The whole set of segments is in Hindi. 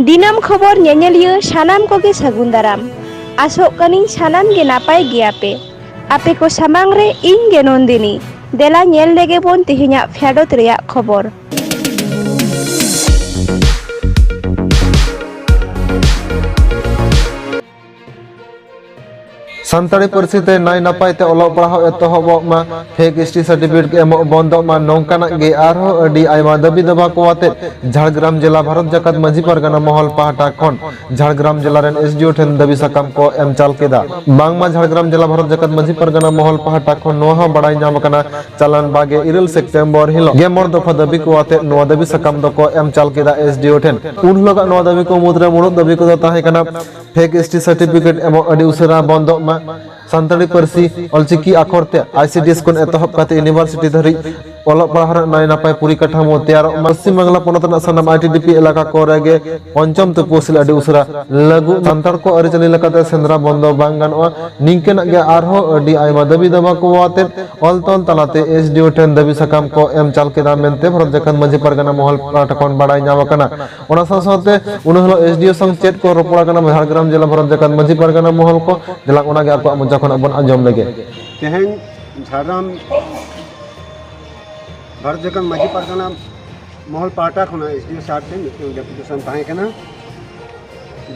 दिनम खबर नेनेलियो सानाम कोगे सागुन दाराम आसोग कानिं सानाम गे नापाय गियापे आपे को सामांग रे इं गे नंदिनी देला नेल लेगे बोन तेहेन्या फेडोत रेया खबर। सानताड़ी पार्सी ते नाय नापाय ते ओलग पढ़ाव एतहबोग मा फेक एसटी सर्टिफिकेट एमो बंदोग मा नोंकानाग गे आरहो अडी आयमा दाबी दाबा को आते झारग्राम जिला भारत जाकात माझी पारगाना महल पाहटा खन झारग्राम जिला रेन एसडीओ ठेन दाबी साकाम को एम चाल केदा बांगमा झारग्राम जिला भारत जाकात माझी पारगाना महल पाहटा खन नोहा बड़ाई नाम कना चालान बागे 2 सेप्टेम्बर हिलो गेमर दफा दाबी को आते नोआ दाबी साकाम दको एम चाल केदा एसडीओ ठेन उन लोग नोआ दाबी को मुद्रा मुरुद दाबी को ताहे कना फेक एसटी सर्टिफिकेट एमो अडी उसरा बंदो मा सानताड़ी पार्सी अलचिकी आखरते आईसीडीएस कोन एतहब काते यूनिवर्सिटी धरी ओलग पढ़ार नाय नापाय परिकाठामो तैयार पश्चिम बांगला पोनत सानाम आईटीडीपी इलाका कोरेगे पंचम तपोसिल अडी उसरा लागू सानताड़ को अरिचली लकाते सेंद्रा बंदो बांग गानोआ निंकेना गे आरहो अडी आयमा दाबी दाबा को आते अलतल तलाते एसडीओ ठेन दाबी साकाम को एम चाल केदा मेनते भारत जाकात माझी पारगाना महल पाहटा खन बाड़ाय नाम काना ओना साथे उनहलो एसडीओ संग चेट को रोपड़ा काना झारग्राम जिला भारत जाकात माझी पारगाना महल को जला ओना गे आको मजा खन अपन आंजम लगे तेहन झारग्राम भारत जाकात माझी पारगाना महल पाहटा खन एसडीओ साहब ठेन डेपुटेशन ताहे कना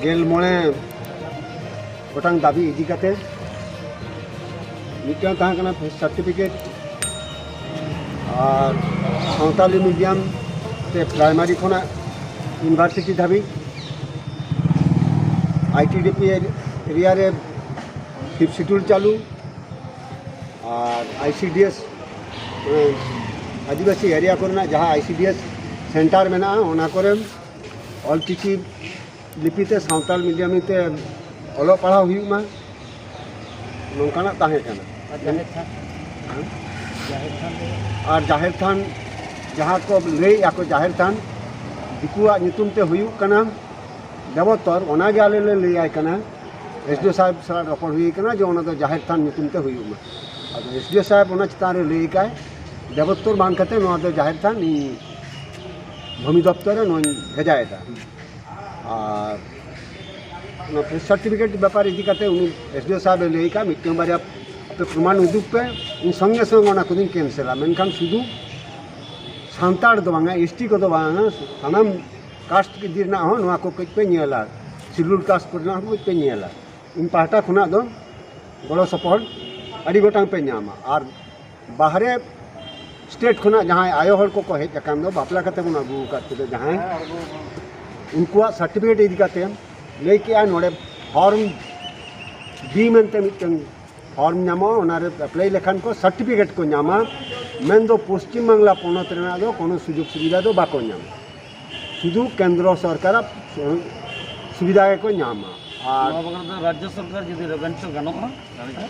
गेल मोणे गोटांग दाबी इदी काते मिटन ताहे कना सर्टिफिकेट और सावताली मीडियम ते प्राइमरी खना यूनिवर्सिटी धाबी आईटीडीपी एरिया रे 5th शेड्यूल चालू और आईसीडीएस आदिवासी एरिया को जहाँ आईसीडीएस सेंटर में ओना करे ऑलचिकी लिपिते सावताल मीडियम ते ओलो पढ़ा हुईमा नोंकाना ताहे कना और जाहिर थान जहाँ को लई या को जाहिर थान दिकुआ नितुम ते हुयुक कना देवतर ओना गे आले ले लई आय कना एसडीओ साहब सला रपड़ हुई कना जो ओना दो जाहिर थान नितुम ते हुयुमा अब एसडीओ साहब ओना चितान रे लई काय देवतर बांग कते नोआ दो जाहिर थान नी भूमि दफ्तर नो भेजायदा और ना सर्टिफिकेट व्यापार इदी कते उनी एसडीओ साहब लई का मिटन बारिया पे प्रमाण उदुक पे इन संगे संगे ओना कुदिन कैंसिल मेनखान सुदु सानताड़ दो बांगा एसटी को दो बांगा सानाम कास्ट के दिरना हो नोआ को कई पे नेला शिड्यूल कास्ट को ना को पे नेला इन पाहटा खुना दो गलो सपोर्ट अड़ी गोटांग पे नामा और बाहरे स्टेट खुना जहां आयो हर को हेज अकान दो बापला कते बुना अगू काते जहां उनको सर्टिफिकेट इदी कते लेके आ नोडे फॉर्म डी मेनते मिटन फॉर्म नामा ओनारे अप्लाई लेखान को सर्टिफिकेट को नामा मेन दो पश्चिम बांगला पोनत रेना दो कोनो सुযোগ सुविधा दो बाको नामा शुधु केंद्र सरकार सुविधा को नामा और राज्य सरकार जदि रेवेन्यू गानोगा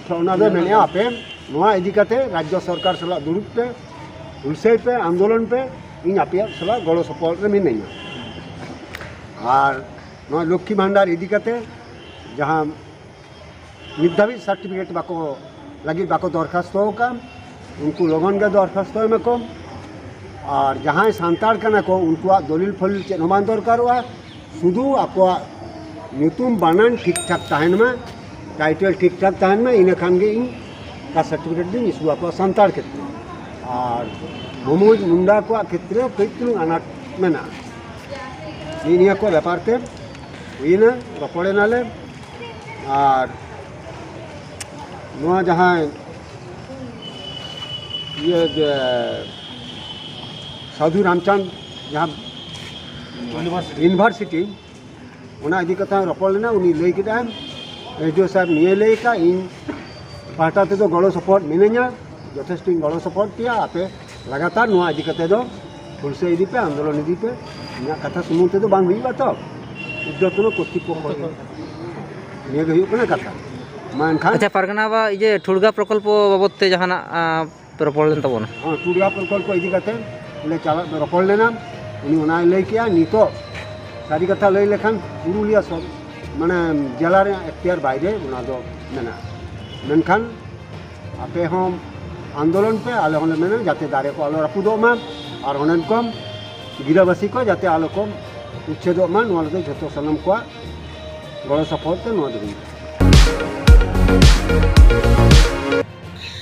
तो ओना दो मेने आपे नोआ इदी कते राज्य सरकार सला दुरुप पे हुलसेल पे आंदोलन पे इन आपे सला गड़ो सपोर्ट रे मिनेया और नोआ लक्ष्मी भंडार इदी कते जहां निर्धारित सर्टिफिकेट बाको लगी बाको दरखास्त का उनको लगन के दरखास्त में को और जहाँ सानताड़ कना को उनको दलिल फलिल चेक हमान दरकार हुआ शुधु आपको नुतुम बानान ठीक ठाक तहन में टाइटल ठीक ठाक तहन में इन खान गे इन का सर्टिफिकेट दिन इसको आपको सानताड़ क्षेत्र और मोमोज मुंडा को क्षेत्र कई अनाट में निया को व्यापार ते इन रपड़े नाले और नोआ जहाँ ये साधु रामचंद जहाँ यूनिवर्सिटी उना इदी कथा रपड़ लेना उनी लई केदा एसडीओ साहब निये लई का इन पाटा ते तो गड़ो सपोर्ट मिने냐 यथेष्ट गड़ो सपोर्ट किया आपे लगातार नोआ इदी कते दो फुलसे इदी पे आंदोलन इदी पे इना कथा सुमुन ते तो बांग हुई बात उद्योगनो कर्तृपक्ष निये गई कना कथा अच्छा पारगाना बा ये ठुड़गा प्रकल्प बाबद ते जहाना रपड़ लेन तबोना हाँ ठुड़गा प्रकल्प इदी कते ले चला रपड़ लेना उनी ओना लई किया नितो सारी कथा लई लेखान पुरुलिया सब माने जिला रे एक्टियर बाहरे ओना दो मेना मेनखान आपे हम आंदोलन पे आले होने मेना जाते दारे को आलो रापुदो मा और होने को गिराबासी को जाते आलो को उच्छेदोग मा नोआ लगे जतो सानाम को गड़ो सपोर्ट ते नोआ दो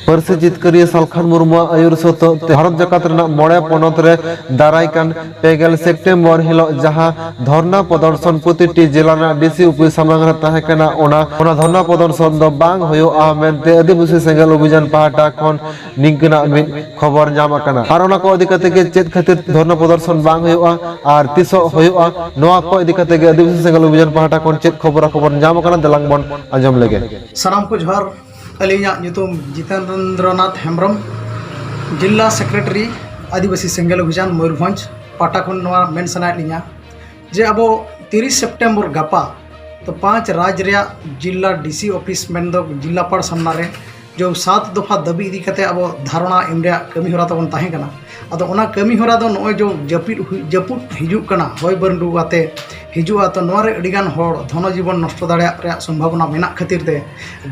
पार्सी जितकारिया सालखान मुर्मू आयुर सतो भारत जाकात रना मोड़े पनत रे दारायकान पेगेल सेप्टेम्बर हिलो जहां धरना प्रदर्शन प्रतिटी जिला रना डीसी ऑफिस सामने रे ताहे कना ओना धरना प्रदर्शन दो बांग होयो आ मेनते आदिवासी सेंगेल अभियान पाहटा खन निंकना मिद खबर जाम आकना आर ओना को इदि कते गे चेत खातिर धरना प्रदर्शन बांग होयो आर तिसो होयो नोआ को इदि कते गे आदिवासी सेंगेल अभियान पाहटा खन चेत खबर जाम आकना दलांग बन आजम लेगे सानाम को जोहार अलिया जितेंद्रनाथ हेम्ब्रम जिला सेक्रेटरी आदिवासी सेंगेल अभियान मयूरभंज पाटा खन मेन सनाय लिया जे अब 30 सितंबर गपा तो 5 राज्य रे जिला डीसी ऑफिस मेन दो जिला पाड़ सामना रे जो 7 दफा दाबी इदी कते अब धारणा एम रे कमी होरा तबन ताहे कना अदो ओना कमी होरा दो नय जो जपुट हिजुक कना होय बंडू आते हिजुआ तो नोरे अडिगान होड़ धन जीवन नष्ट दाड़े रे संभावना मेना खातिर ते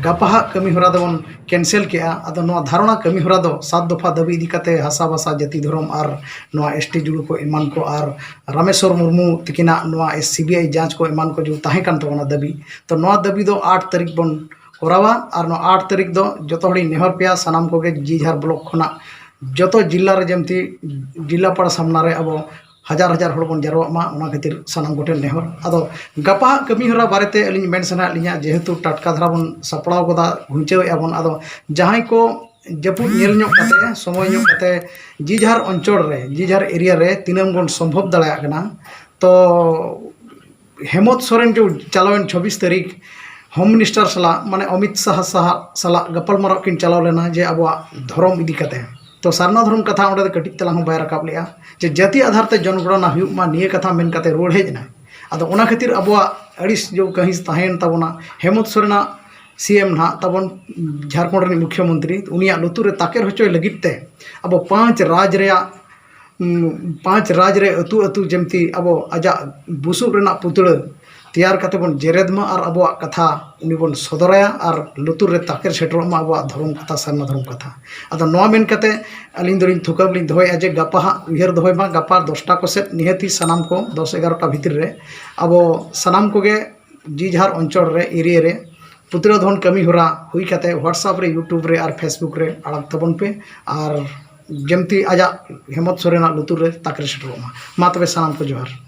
गपाहा कमी होरा दबन कैंसिल के अदो नो धारणा कमी होरा दो 7 दफा दाबी इदी कते हासा बासा जाति धर्म और नो एसटी जुड़ू को ईमान को और रामेश्वर मुर्मू तिकिना नो सीबीआई जांच को ईमान को जो ताहे कान तबना दाबी तो नो दाबी दो 8 तारीख बन कोरावा और नो 8 तारीख दो जतो हड़ी नेहर पेया सानाम को गे जीझार ब्लॉक खना जतो जिला रे जमती जिला पाड़ सामना रे अब हजार हड़ बन जारवा मा ओना खातिर सानाम गोटे नेहर अदो गपा कमी होरा बारेते अलिन मेन सना लिया जेहेतु टाटका धरा बन सपड़ाव गोदा घुंचेव एबन अदो जहां को जपुट नेल ᱧᱚᱜ कते समय ᱧᱚᱜ कते जीझार अंचल रे जीझार एरिया रे तिनम गन संभव दाड़ा कना तो हेमंत सोरेन जो चलावन 26 तारीख होम मिनिस्टर सला माने अमित शाह सला गपल मर किन चलाव लेना जे अब धर्म इदी कते तो सारना धर्म कथा ओंडे कटी तला बै रकाब लिया जे जाति आधार ते जनगणना हुई मा निये कथा मेन कते रोड हेजना अदो ओना खातिर अब अड़िस जो कहीं ताहेन तबना हेमंत सोरेना सीएम ना तबन झारखंड रे मुख्यमंत्री उनिया लुतुर रे ताकेर होचोय लगित ते अब 5 राज्य रे अतु जेमती अब आजा बुसुब रेना पुतड़ा तैयार करते बन जेरेदमा और अब कथा उनी बन सदराया और लुतुर रे ताकेर सेटरमा अब धर्म कथा सारना धर्म कथा अदो नोआ मेन कते अलिन दरिन थुकब लिन दोय जे गपा उहर दोय मा गपा 10टा को सेट निहती सनाम को 10-11टा भीतर रे अब सनाम को गे जीझार अंचल रे एरिया रे पुतरा धन कमी होरा हुई कते व्हाट्सएप रे यूट्यूब रे और फेसबुक रे आड़क तबन पे और जमती आजा हेमंत सोरेना लुतुर रे ताकेर सेटरमा मा तबे सनाम को जोहार।